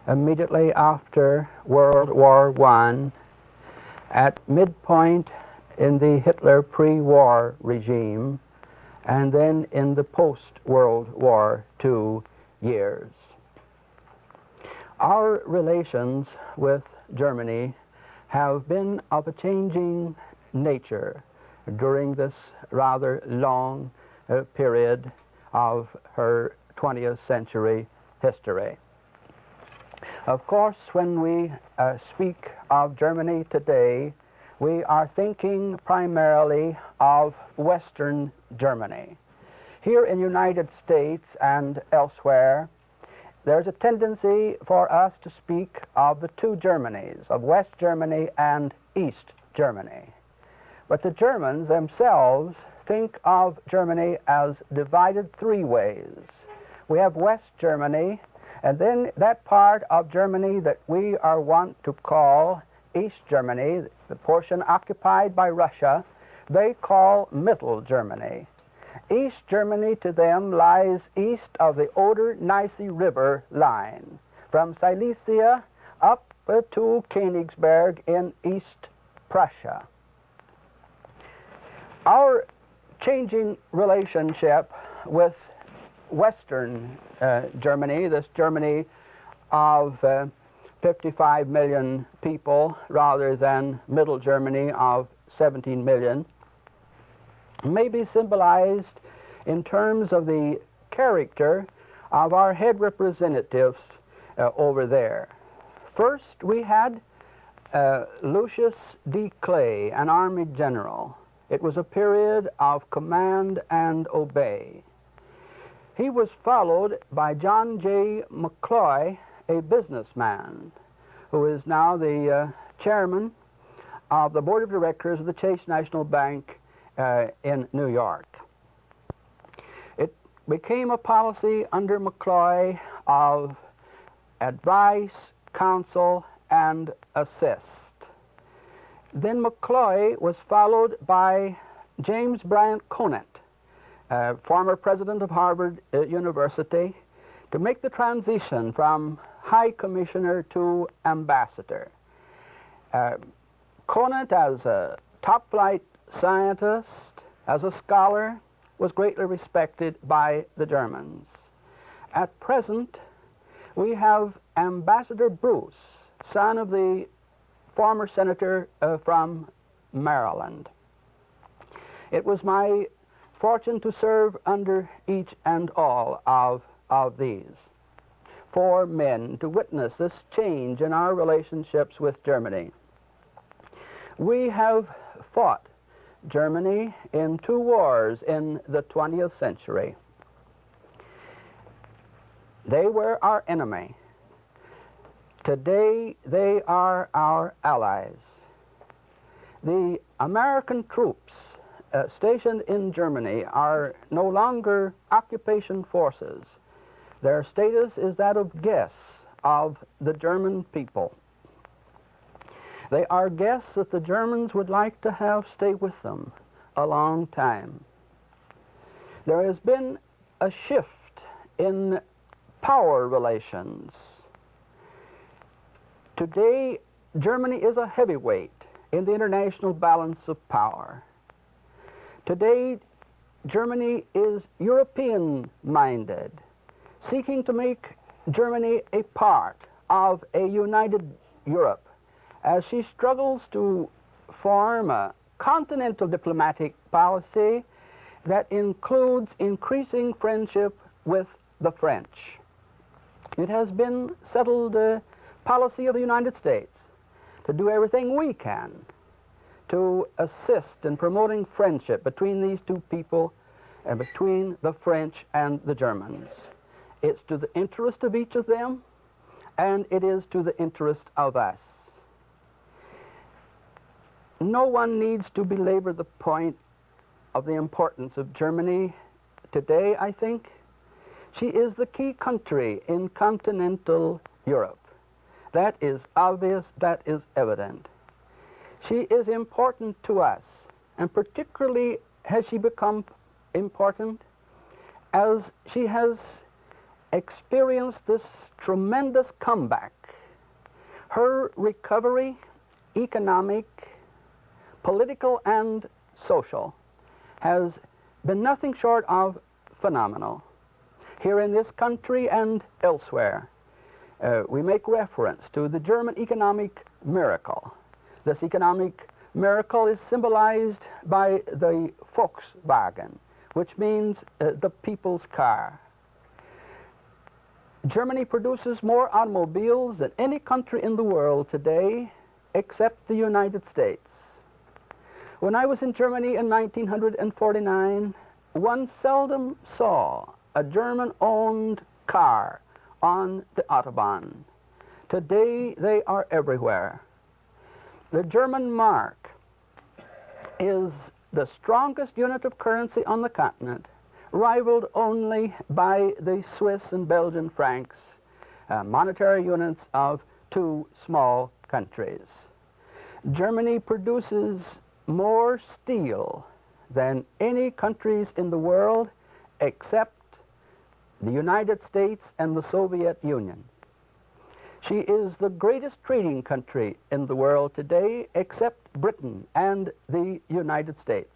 immediately after World War I, at midpoint in the Hitler pre-war regime, and then in the post-World War II years. Our relations with Germany have been of a changing nature during this rather long period of her 20th century history. Of course, when we speak of Germany today, we are thinking primarily of Western Germany. Here in the United States and elsewhere, there's a tendency for us to speak of the two Germanys, of West Germany and East Germany. But the Germans themselves think of Germany as divided three ways. We have West Germany, and then that part of Germany that we are wont to call East Germany, the portion occupied by Russia, they call Middle Germany. East Germany to them lies east of the Oder-Neisse River line, from Silesia up to Königsberg in East Prussia. Our changing relationship with Western Germany, this Germany of 55 million people rather than Middle Germany of 17 million, may be symbolized in terms of the character of our head representatives over there. First, we had Lucius D. Clay, an army general. It was a period of command and obey. He was followed by John J. McCloy, a businessman, who is now the chairman of the board of directors of the Chase National Bank in New York. It became a policy under McCloy of advice, counsel, and assist. Then McCloy was followed by James Bryant Conant, former president of Harvard University, to make the transition from High Commissioner to Ambassador. Conant, as a top-flight scientist, as a scholar, was greatly respected by the Germans. At present, we have Ambassador Bruce, son of the former senator from Maryland. It was my fortune to serve under each and all of these four men, to witness this change in our relationships with Germany. We have fought Germany in two wars in the 20th century. They were our enemy. Today, they are our allies. The American troops stationed in Germany are no longer occupation forces. Their status is that of guests of the German people. They are guests that the Germans would like to have stay with them a long time. There has been a shift in power relations. Today, Germany is a heavyweight in the international balance of power. Today, Germany is European-minded, seeking to make Germany a part of a united Europe as she struggles to form a continental diplomatic policy that includes increasing friendship with the French. It has been settled policy of the United States to do everything we can to assist in promoting friendship between these two people and between the French and the Germans. It's to the interest of each of them, and it is to the interest of us. No one needs to belabor the point of the importance of Germany today, I think. She is the key country in continental Europe. That is obvious, that is evident. She is important to us, and particularly has she become important as she has experienced this tremendous comeback. Her recovery, economic, political, and social, has been nothing short of phenomenal. Here in this country and elsewhere, we make reference to the German economic miracle. This economic miracle is symbolized by the Volkswagen, which means the people's car. Germany produces more automobiles than any country in the world today, except the United States. When I was in Germany in 1949, one seldom saw a German-owned car on the Autobahn. Today, they are everywhere. The German mark is the strongest unit of currency on the continent, rivaled only by the Swiss and Belgian francs, monetary units of two small countries. Germany produces more steel than any countries in the world except the United States and the Soviet Union. She is the greatest trading country in the world today except Britain and the United States.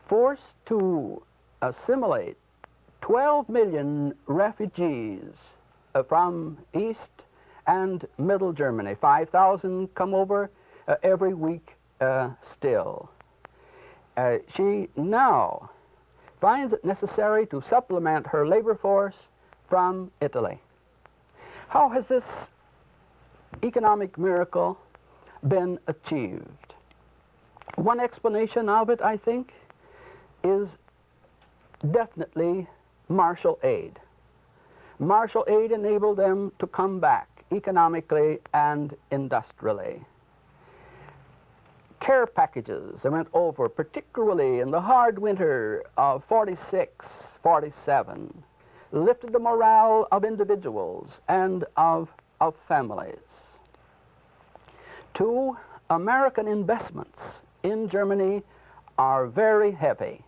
Forced to assimilate 12 million refugees from East and Middle Germany. 5,000 come over every week still. She now finds it necessary to supplement her labor force from Italy. How has this economic miracle been achieved? One explanation of it, I think, is definitely Marshall Aid. Marshall Aid enabled them to come back economically and industrially. Care packages they went over, particularly in the hard winter of 46, 47, lifted the morale of individuals and of families. Two, American investments in Germany are very heavy.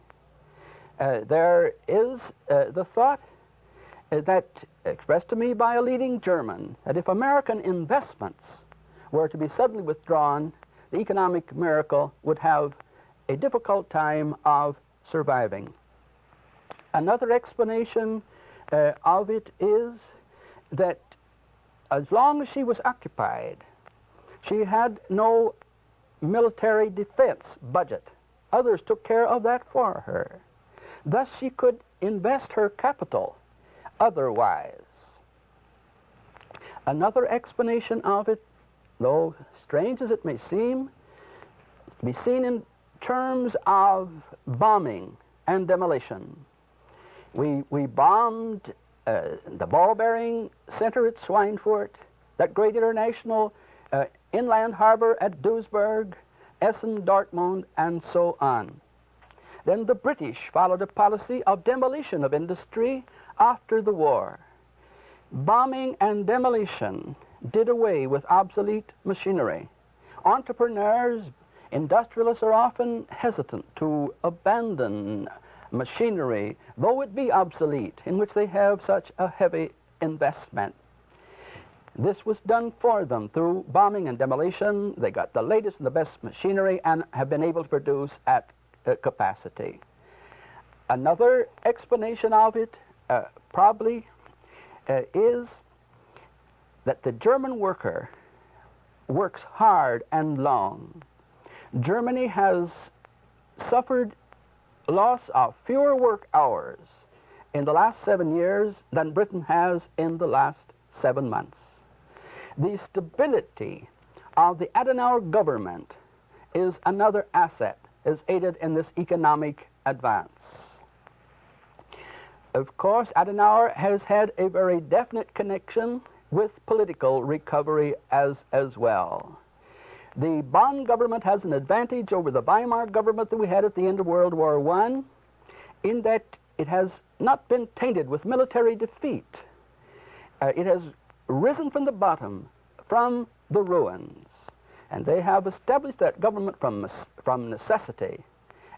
There is the thought that, expressed to me by a leading German, that if American investments were to be suddenly withdrawn, the economic miracle would have a difficult time of surviving. Another explanation of it is that as long as she was occupied, she had no military defense budget. Others took care of that for her. Thus, she could invest her capital otherwise. Another explanation of it, though strange as it may seem, be seen in terms of bombing and demolition. We bombed the ball-bearing center at Schweinfurt, that great international inland harbor at Duisburg, Essen, Dortmund, and so on. Then the British followed a policy of demolition of industry after the war. Bombing and demolition did away with obsolete machinery. Entrepreneurs, industrialists are often hesitant to abandon machinery, though it be obsolete, in which they have such a heavy investment. This was done for them through bombing and demolition. They got the latest and the best machinery and have been able to produce at capacity. Another explanation of it probably is that the German worker works hard and long. Germany has suffered loss of fewer work hours in the last 7 years than Britain has in the last 7 months. The stability of the Adenauer government is another asset, is aided in this economic advance. Of course, Adenauer has had a very definite connection with political recovery as well. The Bonn government has an advantage over the Weimar government that we had at the end of World War I, in that it has not been tainted with military defeat. It has risen from the bottom, from the ruins, and they have established that government from necessity,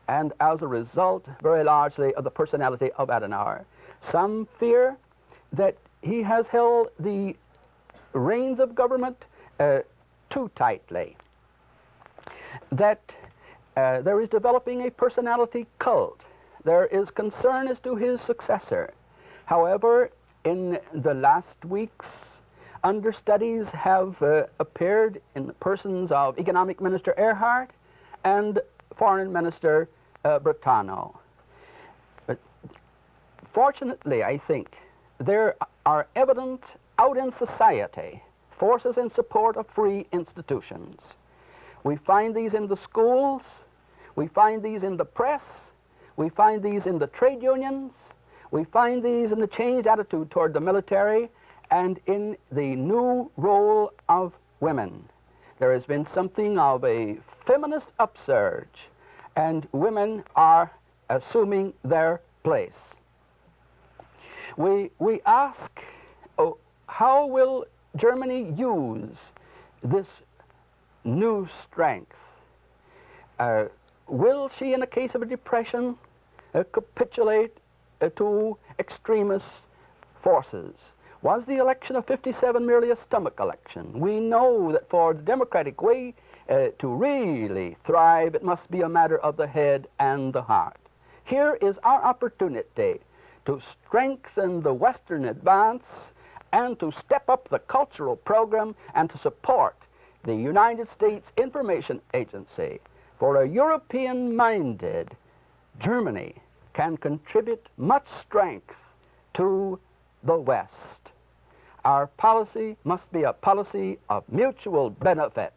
and as a result, very largely, of the personality of Adenauer. Some fear that he has held the reins of government too tightly, that there is developing a personality cult. There is concern as to his successor. However, in the last weeks, understudies have appeared in the persons of Economic Minister Earhart and Foreign Minister Bretano. But fortunately, I think, there are evident out in society forces in support of free institutions. We find these in the schools, we find these in the press, we find these in the trade unions, we find these in the changed attitude toward the military, and in the new role of women. There has been something of a feminist upsurge, and women are assuming their place. We ask, oh, how will Germany use this new strength? Will she, in a case of a depression, capitulate to extremist forces? Was the election of '57 merely a stomach election? We know that for the democratic way to really thrive, it must be a matter of the head and the heart. Here is our opportunity to strengthen the Western advance and to step up the cultural program and to support the United States Information Agency. For a European-minded Germany can contribute much strength to the West. Our policy must be a policy of mutual benefit.